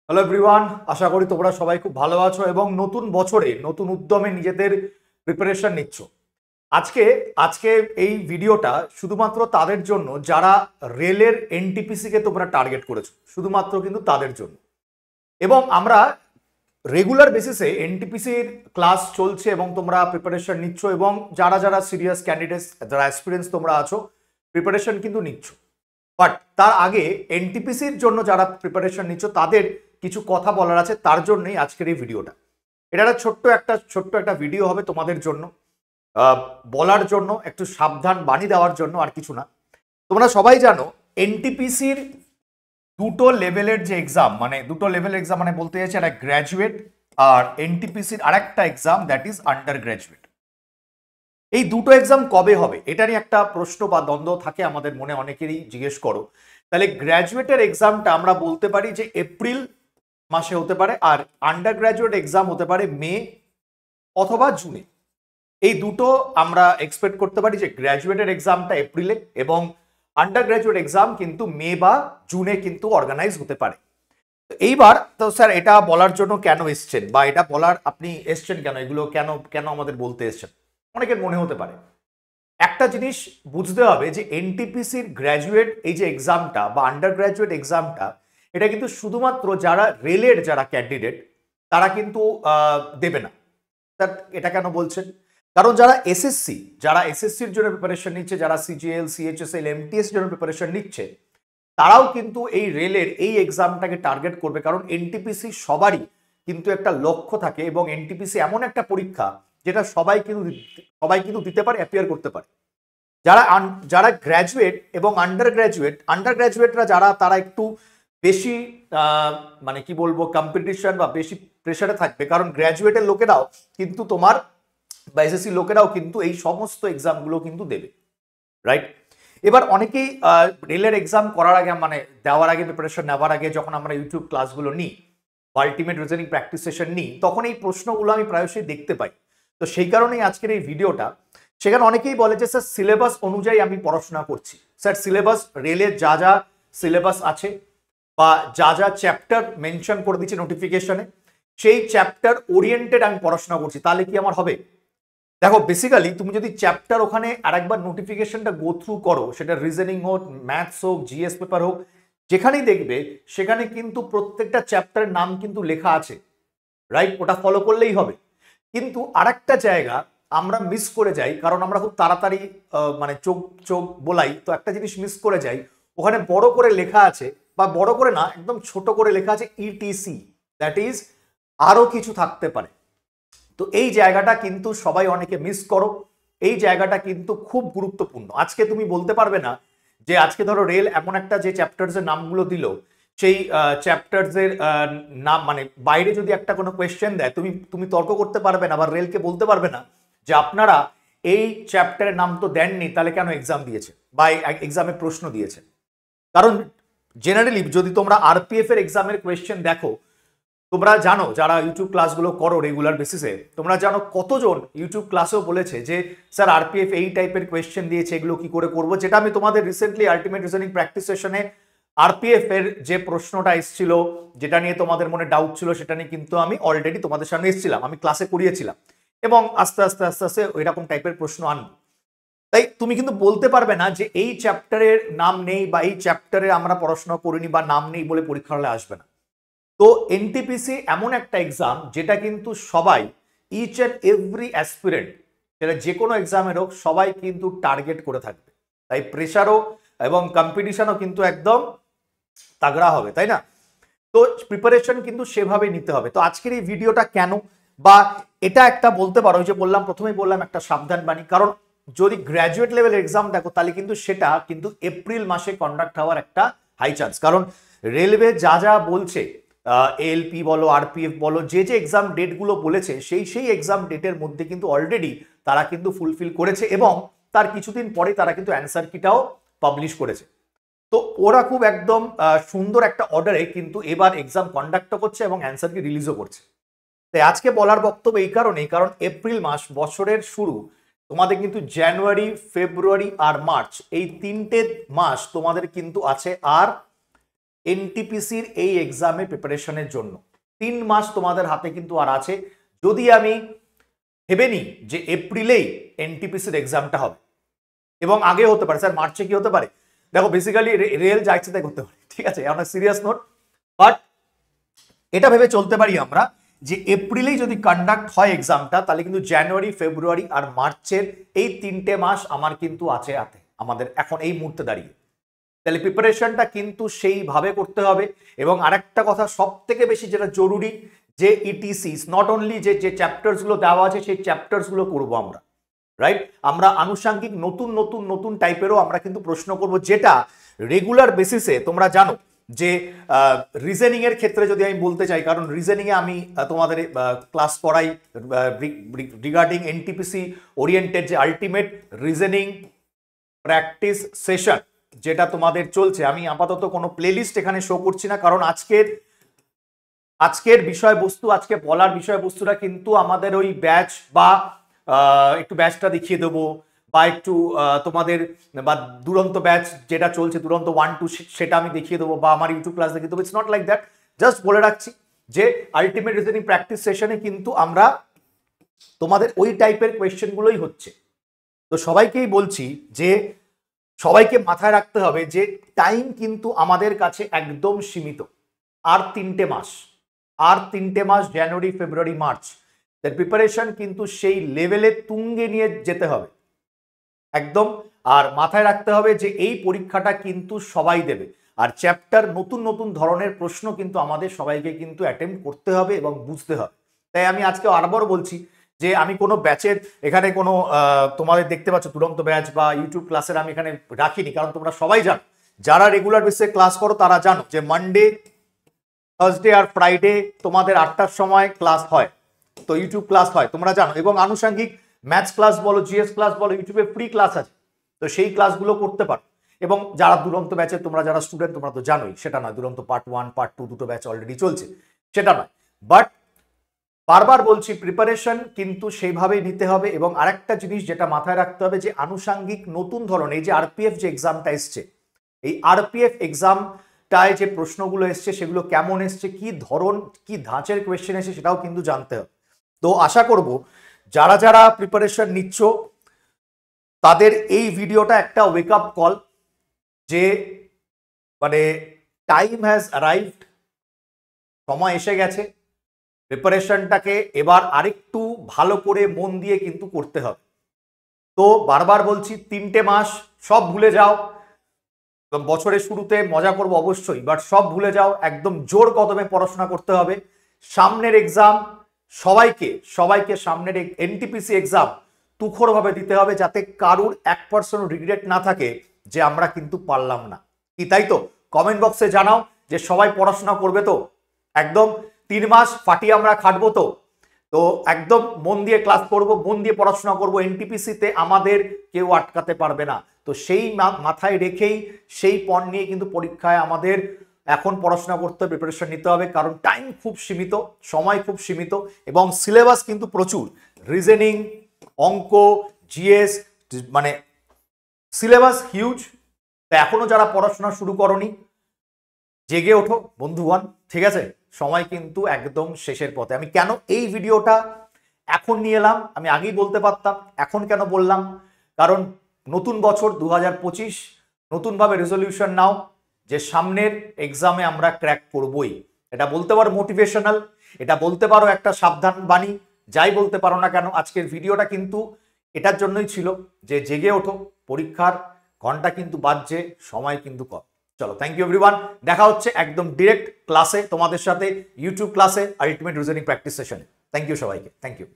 Hello everyone, আশা করি তোমরা সবাই খুব ভালো আছো এবং নতুন বছরে নতুন উদ্যমে নিজেদের প্রিপারেশন নিচ্ছ। আজকে আজকে এই ভিডিওটা শুধুমাত্র তাদের জন্য যারা রেলের এনটিপিসি কে তোমরা টার্গেট করেছো, শুধুমাত্র কিন্তু তাদের জন্য। এবং আমরা রেগুলার বেসিসে এনটিপিসির ক্লাস চলছে এবং তোমরা প্রিপারেশন নিচ্ছ, এবং যারা যারা সিরিয়াস ক্যান্ডিডেটস, যারা এক্সপিরিয়েন্স তোমরা আছো, প্রিপারেশন কিন্তু নিচ্ছ। বাট তার আগে এনটিপিসির জন্য যারা প্রিপারেশন নিচ্ছ তাদের কিছু কথা বলার আছে, তার জন্যই আজকের এই ভিডিওটা। এটা একটা ছোট্ট একটা ভিডিও হবে তোমাদের জন্য, বলার জন্য, একটু সাবধান বাণী দেওয়ার জন্য, আর কিছু না। তোমরা সবাই জানো এনটিপিসির দুটো লেভেলের যে এক্সাম, মানে দুটো লেভেল এক্সাম, মানে বলতে চাইছে একটা গ্র্যাজুয়েট আর এনটিপিসির আরেকটা exam, that is under graduate. এই দুটো এক্সাম কবে হবে এটারই একটা প্রশ্ন বা দ্বন্দ্ব থাকে আমাদের মনে, অনেকেরই জিজ্ঞেস করো। তাহলে গ্র্যাজুয়েটের এক্সামটা আমরা বলতে পারি যে এপ্রিল মাসে হতে পারে, আর আন্ডার গ্র্যাজুয়েট এক্সাম হতে পারে মে অথবা জুনে। এই দুটো আমরা এক্সপেক্ট করতে পারি যে গ্র্যাজুয়েটের এক্সামটা এপ্রিলে এবং আন্ডার গ্র্যাজুয়েট এক্সাম কিন্তু মে বা জুনে কিন্তু অর্গানাইজ হতে পারে। এইবার তো স্যার এটা বলার জন্য কেন এসছেন, বা এটা বলার আপনি এসছেন কেন, এগুলো কেন কেন আমাদের বলতে এসছেন, অনেকের মনে হতে পারে। একটা জিনিস বুঝতে হবে যে এনটিপিসির গ্র্যাজুয়েট এই যে এক্সামটা বা আন্ডার গ্র্যাজুয়েট এক্সামটা, এটা কিন্তু শুধুমাত্র যারা রেলের যারা ক্যান্ডিডেট তারা কিন্তু দেবে না। এটা কেন বলছেন? কারণ যারা এসএসসির জন্য প্রিপারেশন নিচ্ছে, যারা সিজিএল, সিএইচএসএল, এমটিএস জন্য প্রিপারেশন নিচ্ছে, তারাও কিন্তু এই রেলের এই এক্সামটাকে টার্গেট করবে। কারণ এনটিপিসি সবারই কিন্তু একটা লক্ষ্য থাকে, এবং এনটিপিসি এমন একটা পরীক্ষা যেটা সবাই কিন্তু দিতে পারে, অ্যাপিয়ার করতে পারে। যারা গ্র্যাজুয়েট এবং আন্ডার গ্র্যাজুয়েটরা যারা, তারা একটু বেশি মানে কি বলবো, কম্পিটিশন বা বেশি প্রেশারে থাকবে। কারণ গ্র্যাজুয়েটের লোকেরাও কিন্তু তোমার বা এসএসসি লোকেরাও কিন্তু এই সমস্ত এক্সামগুলো কিন্তু দেবে, রাইট? এবার অনেকেই রেলের এক্সাম করার আগে, মানে দেওয়ার আগে, প্রিপারেশন নেওয়ার আগে যখন আমরা ইউটিউব ক্লাসগুলো নিই বা আলটিমেট রিজনিং প্র্যাকটিস সেশন নিই, তখন এই প্রশ্নগুলো আমি প্রায়শই দেখতে পাই। তো সেই কারণেই আজকের এই ভিডিওটা। সেখানে অনেকেই বলে যে স্যার সিলেবাস অনুযায়ী আমি পড়াশোনা করছি। স্যার সিলেবাস, রেলের যা যা সিলেবাস আছে বা যা যা চ্যাপ্টার মেনশন করে দিচ্ছে নোটিফিকেশনে, সেই চ্যাপ্টার ওরিয়েন্টেড আমি পড়াশোনা করছি, তাহলে কি আমার হবে? দেখো, বেসিক্যালি তুমি যদি চ্যাপ্টার ওখানে আরেকবার নোটিফিকেশনটা গো থ্রু করো, সেটা রিজনিং হোক, ম্যাথস হোক, জিএস পেপার হোক, যেখানেই দেখবে সেখানে কিন্তু প্রত্যেকটা চ্যাপ্টারের নাম কিন্তু লেখা আছে, রাইট? ওটা ফলো করলেই হবে। কিন্তু আরেকটা জায়গা আমরা মিস করে যাই, কারণ আমরা খুব তাড়াতাড়ি মানে চোখ চোখ বোলাই, তো একটা জিনিস মিস করে যাই। ওখানে বড় করে লেখা আছে, বা বড় করে না, একদম ছোট করে লেখা আছে ইটিসি, দ্যাট ইজ আরো কিছু থাকতে পারে। তো এই জায়গাটা কিন্তু সবাই অনেকে মিস করো। এই জায়গাটা কিন্তু খুব গুরুত্বপূর্ণ। আজকে তুমি বলতে পারবে না যে আজকে ধরো রেল এমন একটা যে চ্যাপ্টার্স এর নামগুলো দিল, সেই চ্যাপ্টার্স এর নাম, মানে বাইরে যদি একটা কোনো কোয়েশ্চেন দেয়, তুমি তর্ক করতে পারবে না, বা রেলকে বলতে পারবে না যে আপনারা এই চ্যাপ্টারের নাম তো দেননি, তাহলে কেন এক্সাম দিয়েছে বা এক্সামে প্রশ্ন দিয়েছে। কারণ জেনারেলি যদি তোমরা আরপিএফ এর এক্সামের কোয়েশ্চেন দেখো, তোমরা জানো যারা ইউটিউব ক্লাসগুলো করো রেগুলার বেসিসে, তোমরা জানো কতজন ইউটিউব ক্লাসেও বলেছে যে স্যার আরপিএফ এই টাইপের কোয়েশ্চেন দিয়েছে, এগুলো কি করে করবো। যেটা আমি তোমাদের রিসেন্টলি আলটিমেট রিজনিং প্র্যাকটিস সেশনে আরপিএফ এর যে প্রশ্নটা এসেছিল, যেটা নিয়ে তোমাদের মনে ডাউট ছিল, সেটা নিয়ে কিন্তু আমি অলরেডি তোমাদের সামনে এসেছিলাম, আমি ক্লাসে করিয়েছিলাম, এবং আস্তে আস্তে আস্তে আস্তে এরকম টাইপের প্রশ্ন আনবো। তাই তুমি কিন্তু বলতে পারবে না যে এই চ্যাপ্টারের নাম নেই, বা এই চ্যাপ্টারে আমরা পড়াশোনা করিনি, বা নাম নেই বলে পরীক্ষা হলে আসবে না। তো এনটিপিসি এমন একটা এক্সাম যেটা কিন্তু সবাই, ইচ অ্যান্ড এভরি অ্যাসপিরেন্ট, সেটা যে কোনো এক্সামের হোক, সবাই কিন্তু টার্গেট করে থাকবে। তাই প্রেশারও এবং কম্পিটিশনও কিন্তু একদম তাগড়া হবে, তাই না? তো প্রিপারেশন কিন্তু সেভাবে নিতে হবে। তো আজকের এই ভিডিওটা কেন, বা এটা একটা বলতে পারো যে বললাম, প্রথমেই বললাম একটা সাবধান বাণী। কারণ যদি গ্র্যাজুয়েট লেভেল এক্সাম দেখো, তাহলে কিন্তু সেটা কিন্তু এপ্রিল মাসে কন্ডাক্ট হওয়ার একটা হাই চান্স। কারণ রেলওয়ে যা যা বলছে, এএলপি বলো, আরপিএফ বলো, যে যে এক্সাম ডেটগুলো বলেছে, সেই এক্সাম ডেটের মধ্যে কিন্তু অলরেডি তারা কিন্তু ফুলফিল করেছে, এবং তার কিছুদিন পরে তারা কিন্তু অ্যান্সার কিটাও পাবলিশ করেছে। তো ওরা খুব একদম সুন্দর একটা অর্ডারে কিন্তু এবার এক্সাম কন্ডাক্ট করছে এবং অ্যান্সার কি রিলিজও করছে। তাই আজকে বলার বক্তব্য এই কারণেই, কারণ এপ্রিল মাস বছরের শুরু, তোমাদের কিন্তু জানুয়ারি, ফেব্রুয়ারি আর মার্চ, এই তিনটে মাস তোমাদের কিন্তু আছে আর এনটিপিসির এই এক্সামের প্রিপারেশনের জন্য 3 মাস তোমাদের হাতে কিন্তু আর আছে। যদি আমি ভেবে নিই যে এপ্রিলেই এনটিপিসির এক্সামটা হবে, এবং আগে হতে পারে, স্যার মার্চে কি হতে পারে, দেখো বেসিক্যালি রেল যা ইচ্ছে তাই করতে পারে, ঠিক আছে, আমরা সিরিয়াস নোট, বাট এটা ভেবে চলতে পারি আমরা যে এপ্রিলেই যদি কন্ডাক্ট হয় এক্সামটা, তাহলে কিন্তু জানুয়ারি, ফেব্রুয়ারি আর মার্চের এই 3টে মাস আমার কিন্তু আছে হাতে, আমাদের এখন এই মুহূর্তে দাঁড়িয়ে। তাহলে প্রিপারেশনটা কিন্তু সেইভাবে করতে হবে। এবং আরেকটা কথা সব থেকে বেশি যেটা জরুরি, যে ইটিসি নট অনলি যে চ্যাপ্টার্সগুলো দেওয়া আছে সেই চ্যাপ্টার্সগুলো করবো আমরা, রাইট। আমরা আনুষঙ্গিক নতুন নতুন নতুন টাইপেরও আমরা কিন্তু প্রশ্ন করব, যেটা রেগুলার বেসিসে তোমরা জানো যে রিজনিং এর ক্ষেত্রে যদি আমি বলতে চাই, কারণ রিজনিং এ আমি তোমাদের ক্লাস করাই রিগার্ডিং এনটিপিসি ওরিয়েন্টেড যে আলটিমেট রিজনিং প্র্যাকটিস সেশন যেটা তোমাদের চলছে। আমি আপাতত কোনো প্লেলিস্ট এখানে শো করছি না, কারণ আজকের বিষয়বস্তু, আজকে বলার বিষয়বস্তুটা কিন্তু আমাদের ওই ব্যাচ বা একটু ব্যাচটা দেখিয়ে দেবো, বা একটু তোমাদের বা দুরন্ত ব্যাচ যেটা চলছে দুরন্ত 1-2 সেটা আমি দেখিয়ে দেবো, বা আমার ইউটিউব ক্লাস দেখিয়ে দেবো। It's not like that. Just বলে রাখছি যে আলটিমেট রিজনিং প্র্যাকটিস সেশনে কিন্তু আমরা তোমাদের ওই টাইপের কোয়েশ্চেনগুলোই হচ্ছে। তো সবাইকেই বলছি যে সবাইকে মাথায় রাখতে হবে যে টাইম কিন্তু আমাদের কাছে একদম সীমিত। আর 3টে মাস, জানুয়ারি, ফেব্রুয়ারি, মার্চ, তার প্রিপারেশন কিন্তু সেই লেভেলে তুঙ্গে নিয়ে যেতে হবে একদম। আর মাথায় রাখতে হবে যে এই পরীক্ষাটা কিন্তু সবাই দেবে, আর চ্যাপ্টার নতুন নতুন ধরনের প্রশ্ন কিন্তু আমাদের সবাইকে কিন্তু অ্যাটেম্প করতে হবে এবং বুঝতে হবে। তাই আমি আজকে আরবার বলছি যে আমি কোনো ব্যাচের এখানে কোনো তোমাদের দেখতে পাচ্ছ দুরন্ত ব্যাচ বা ইউটিউব ক্লাসের আমি এখানে রাখিনি, কারণ তোমরা সবাই জানো, যারা রেগুলার বেসিসে ক্লাস করো তারা জানো যে মানডে, থার্সডে আর ফ্রাইডে তোমাদের 8টার সময় ক্লাস হয়, তো ইউটিউব ক্লাস হয় তোমরা জানো, এবং আনুষঙ্গিক ম্যাথস ক্লাস বলো, জিএস ক্লাস বলো, ইউটিউবে ফ্রি ক্লাস আছে, তো সেই ক্লাসগুলো করতে পারো। এবং যারা দুরন্ত ব্যাচে তোমরা যারা স্টুডেন্ট তোমরা তো জানোই, সেটা নয় দুরন্ত পার্ট 1 পার্ট 2 দুটো ব্যাচ অলরেডি চলছে, সেটা নয়, বাট বারবার বলছি প্রিপারেশন কিন্তু সেইভাবেই নিতে হবে। এবং আরেকটা জিনিস যেটা মাথায় রাখতে হবে যে আনুষঙ্গিক নতুন ধরনের এই যে আরপিএফ যে এক্সামটা এসছে, এই আরপিএফ এক্সামটায় যে প্রশ্নগুলো এসছে সেগুলো কেমন এসছে, কি ধরন কি ধাঁচের কোয়েশ্চেন এসে সেটাও কিন্তু জানতে হবে। তো আশা করব যারা যারা প্রিপারেশন নিচ্ছ তাদের এই ভিডিওটা একটা ওয়েক আপ কল, যে মানে টাইম হ্যাজ অ্যারাইভড, সময় এসে গেছে, প্রিপারেশনটাকে এবার আরেকটু ভালো করে মন দিয়ে কিন্তু করতে হবে। তো বারবার বলছি 3টে মাস সব ভুলে যাও, বছরের শুরুতে মজা করবো অবশ্যই, বাট সব ভুলে যাও, একদম জোর কদমে পড়াশোনা করতে হবে। সামনের এক্সাম সবাইকে সামনের এনটিপিসি এক্সাম তুখোরভাবে দিতে হবে, যাতে কারুর 1% রিগ্রেট না থাকে যে আমরা কিন্তু পারলাম না। কি তাই তো? কমেন্ট বক্সে জানাও যে সবাই পড়াশোনা করবে তো, একদম 3 মাস ফাটিয়ে আমরা খাটবো তো, তো একদম মন দিয়ে ক্লাস করব, মন দিয়ে পড়াশোনা করব, এনটিপিসিতে আমাদের কেউ আটকাতে পারবে না। তো সেই মাথায় রেখেই সেই পণ নিয়ে কিন্তু পরীক্ষায় আমাদের এখন পড়াশোনা করতে হবে, প্রিপারেশন নিতে হবে, কারণ টাইম খুব সীমিত, সময় খুব সীমিত, এবং সিলেবাস কিন্তু প্রচুর, রিজনিং, অঙ্ক, জিএস, মানে সিলেবাস হিউজ। তো এখনো যারা পড়াশোনা শুরু করনি জেগে ওঠো বন্ধুগণ, ঠিক আছে, সময় কিন্তু একদম শেষের পথে। আমি কেন এই ভিডিওটা এখন নিয়ে এলাম আমি আগেই বলতে পারতাম, এখন কেন বললাম, কারণ নতুন বছর 2025, নতুনভাবে রেজলিউশন নাও যে সামনের এক্সামে আমরা ক্র্যাক করবই। এটা বলতে পারো মোটিভেশনাল, এটা বলতে পারো একটা সাবধান বাণী, যাই বলতে পারো না কেন, আজকের ভিডিওটা কিন্তু এটার জন্যই ছিল যে জেগে ওঠো, পরীক্ষার ঘন্টা কিন্তু বাজছে, সময় কিন্তু কম। চলো, থ্যাংক ইউ এভরিওয়ান, দেখা হচ্ছে একদম ডিরেক্ট ক্লাসে তোমাদের সাথে, ইউটিউব ক্লাসে আলটিমেট রিজনিং প্র্যাকটিস সেশনে। থ্যাংক ইউ সবাইকে, থ্যাংক ইউ।